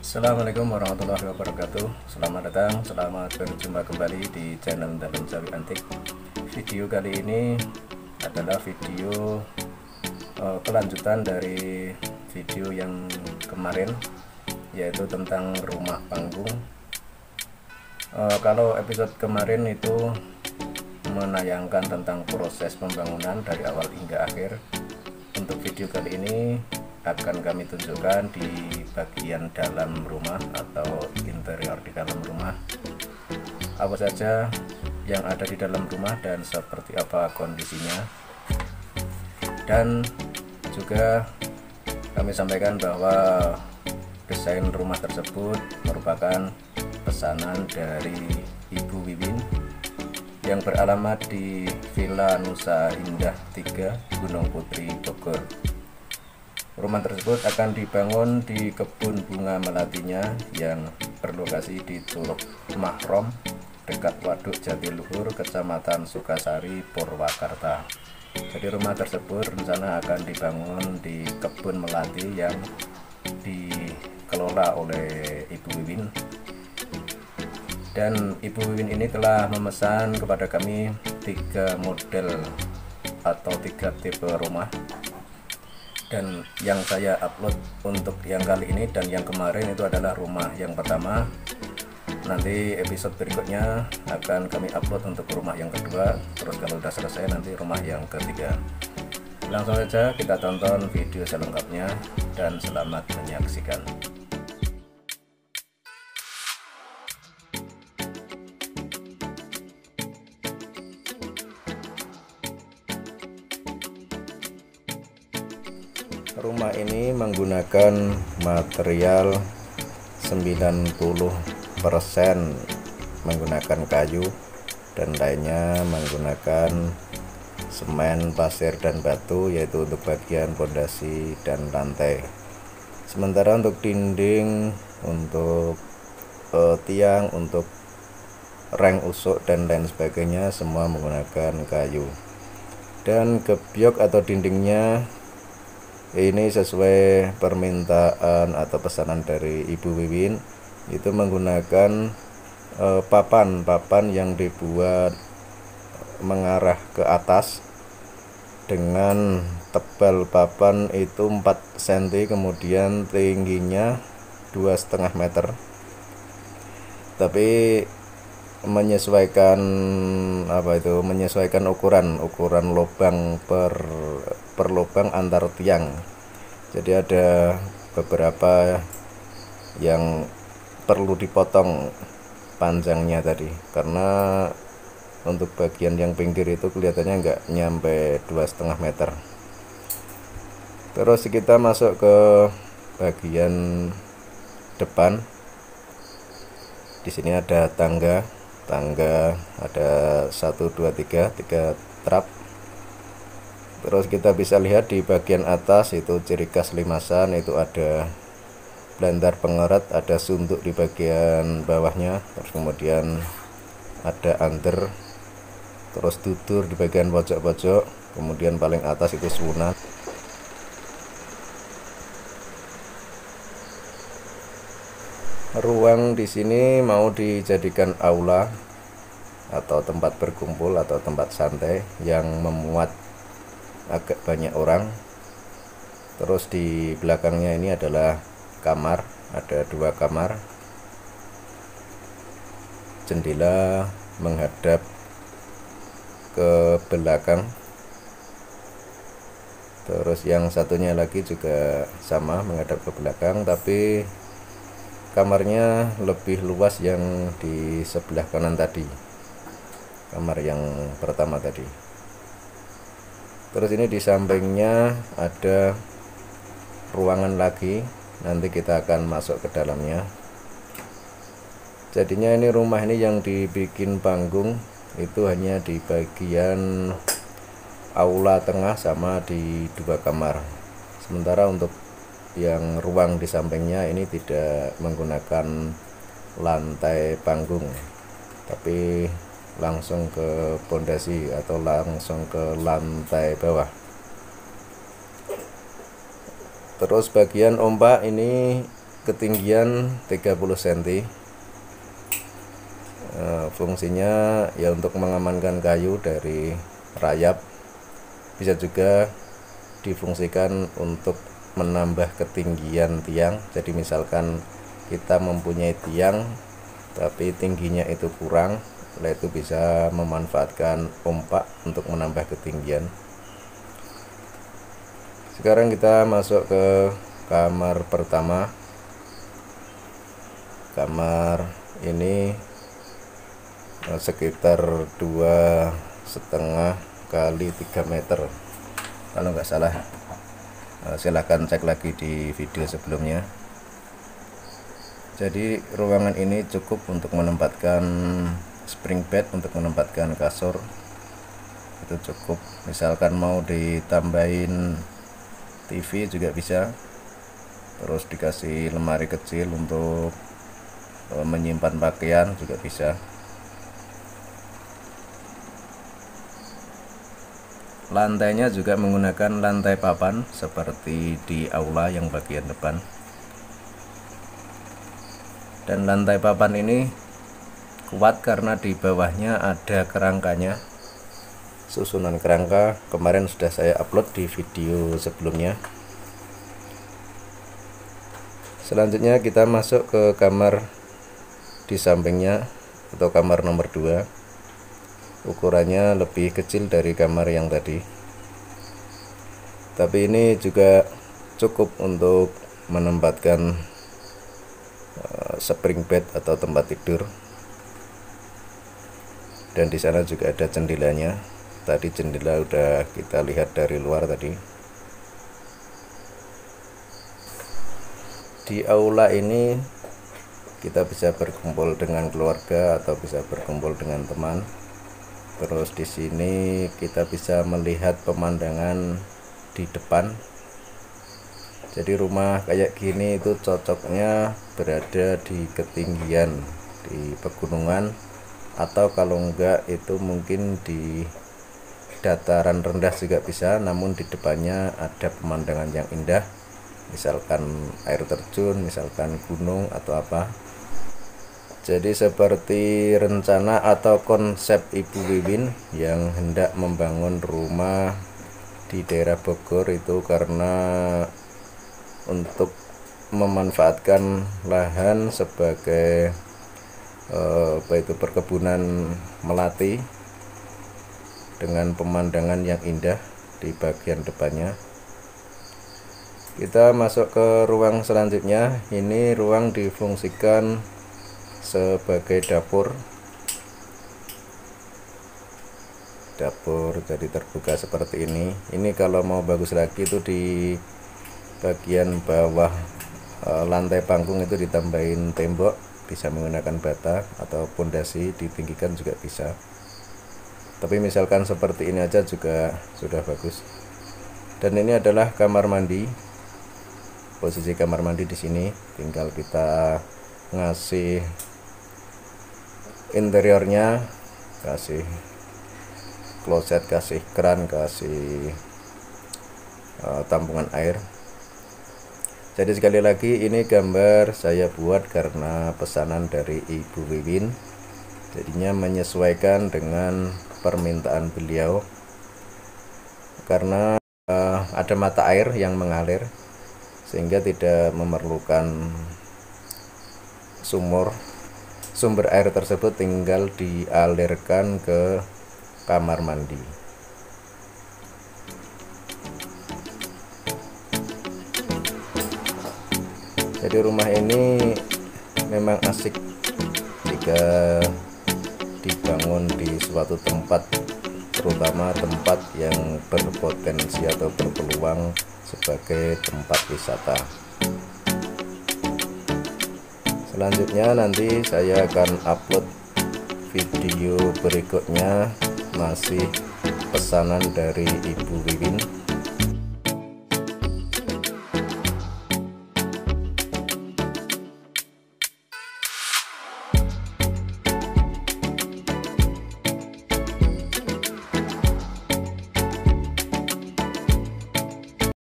Assalamualaikum warahmatullahi wabarakatuh. Selamat datang, selamat berjumpa kembali di channel Dalam Jawi Antik. Video kali ini adalah video kelanjutan dari video yang kemarin, yaitu tentang rumah panggung. Kalau episode kemarin itu menayangkan tentang proses pembangunan dari awal hingga akhir. Untuk video kali ini akan kami tunjukkan di bagian dalam rumah atau interior di dalam rumah, apa saja yang ada di dalam rumah dan seperti apa kondisinya. Dan juga kami sampaikan bahwa desain rumah tersebut merupakan pesanan dari Ibu Wiwin yang beralamat di Villa Nusa Indah 3, Gunung Putri, Bogor. Rumah tersebut akan dibangun di kebun bunga melatinya yang berlokasi di Curug Mahrom, dekat Waduk Jatiluhur, Kecamatan Sukasari, Purwakarta. Jadi rumah tersebut rencana akan dibangun di kebun melati yang dikelola oleh Ibu Wiwin. Dan Ibu Wiwin ini telah memesan kepada kami 3 model atau 3 tipe rumah. Dan yang saya upload untuk yang kali ini dan yang kemarin itu adalah rumah yang pertama. Nanti episode berikutnya akan kami upload untuk rumah yang kedua. Terus kalau sudah selesai nanti rumah yang ketiga. Langsung saja kita tonton video selengkapnya dan selamat menyaksikan. Rumah ini menggunakan material 90% menggunakan kayu dan lainnya menggunakan semen, pasir, dan batu, yaitu untuk bagian pondasi dan lantai. Sementara untuk dinding, untuk tiang, untuk reng usuk dan lain sebagainya semua menggunakan kayu. Dan gebyok atau dindingnya ini sesuai permintaan atau pesanan dari Ibu Wiwin, itu menggunakan papan yang dibuat mengarah ke atas dengan tebal papan itu 4 cm, kemudian tingginya 2,5 meter, tapi menyesuaikan ukuran lubang per lubang antar tiang. Jadi ada beberapa yang perlu dipotong panjangnya tadi, karena untuk bagian yang pinggir itu kelihatannya nggak nyampe 2,5 meter. Terus kita masuk ke bagian depan. Di sini ada tangga ada 1, 2, 3 trap. Terus kita bisa lihat di bagian atas itu ciri khas limasan, itu ada blandar pengeret, ada sunduk di bagian bawahnya, terus kemudian ada under, terus dudur di bagian pojok-pojok, kemudian paling atas itu sunan. Ruang di sini mau dijadikan aula atau tempat berkumpul atau tempat santai yang memuat agak banyak orang. Terus di belakangnya ini adalah kamar, ada 2 kamar, jendela menghadap ke belakang. Terus yang satunya lagi juga sama menghadap ke belakang, tapi kamarnya lebih luas yang di sebelah kanan tadi, kamar yang pertama tadi. Terus ini di sampingnya ada ruangan lagi, nanti kita akan masuk ke dalamnya. Jadinya ini rumah ini yang dibikin panggung itu hanya di bagian aula tengah sama di 2 kamar. Sementara untuk yang ruang di sampingnya ini tidak menggunakan lantai panggung, tapi langsung ke pondasi atau langsung ke lantai bawah. Terus bagian ombak ini ketinggian 30 cm. Fungsinya ya untuk mengamankan kayu dari rayap, bisa juga difungsikan untuk menambah ketinggian tiang. Jadi misalkan kita mempunyai tiang tapi tingginya itu kurang, itu bisa memanfaatkan pompa untuk menambah ketinggian. Sekarang kita masuk ke kamar pertama. Kamar ini sekitar 2,5 kali 3 meter kalau nggak salah. Silahkan cek lagi di video sebelumnya. Jadi ruangan ini cukup untuk menempatkan spring bed, untuk menempatkan kasur, itu cukup. Misalkan mau ditambahin TV juga bisa, terus dikasih lemari kecil untuk menyimpan pakaian juga bisa. Lantainya juga menggunakan lantai papan seperti di aula yang bagian depan. Dan lantai papan ini kuat karena di bawahnya ada kerangkanya. Susunan kerangka kemarin sudah saya upload di video sebelumnya. Selanjutnya kita masuk ke kamar di sampingnya atau kamar nomor 2. Ukurannya lebih kecil dari kamar yang tadi, tapi ini juga cukup untuk menempatkan spring bed atau tempat tidur. Dan di sana juga ada jendelanya. Tadi jendela udah kita lihat dari luar tadi. Di aula ini kita bisa berkumpul dengan keluarga atau bisa berkumpul dengan teman. Terus di sini kita bisa melihat pemandangan di depan. Jadi rumah kayak gini itu cocoknya berada di ketinggian di pegunungan, atau kalau enggak itu mungkin di dataran rendah juga bisa, namun di depannya ada pemandangan yang indah, misalkan air terjun, misalkan gunung atau apa. Jadi seperti rencana atau konsep Ibu Wiwin yang hendak membangun rumah di daerah Bogor itu karena untuk memanfaatkan lahan sebagai perkebunan melati dengan pemandangan yang indah di bagian depannya. Kita masuk ke ruang selanjutnya. Ini ruang difungsikan sebagai dapur jadi terbuka seperti ini. Ini kalau mau bagus lagi itu di bagian bawah lantai panggung itu ditambahin tembok, bisa menggunakan bata atau pondasi ditinggikan juga bisa. Tapi misalkan seperti ini aja juga sudah bagus. Dan ini adalah kamar mandi. Posisi kamar mandi di sini, tinggal kita ngasih interiornya, kasih kloset, kasih keran, kasih tampungan air. Jadi sekali lagi ini gambar saya buat karena pesanan dari Ibu Wiwin, jadinya menyesuaikan dengan permintaan beliau. Karena ada mata air yang mengalir sehingga tidak memerlukan sumber air tersebut tinggal dialirkan ke kamar mandi. Jadi rumah ini memang asik jika dibangun di suatu tempat, terutama tempat yang berpotensi atau berpeluang sebagai tempat wisata. Selanjutnya nanti saya akan upload video berikutnya, masih pesanan dari Ibu Wiwin.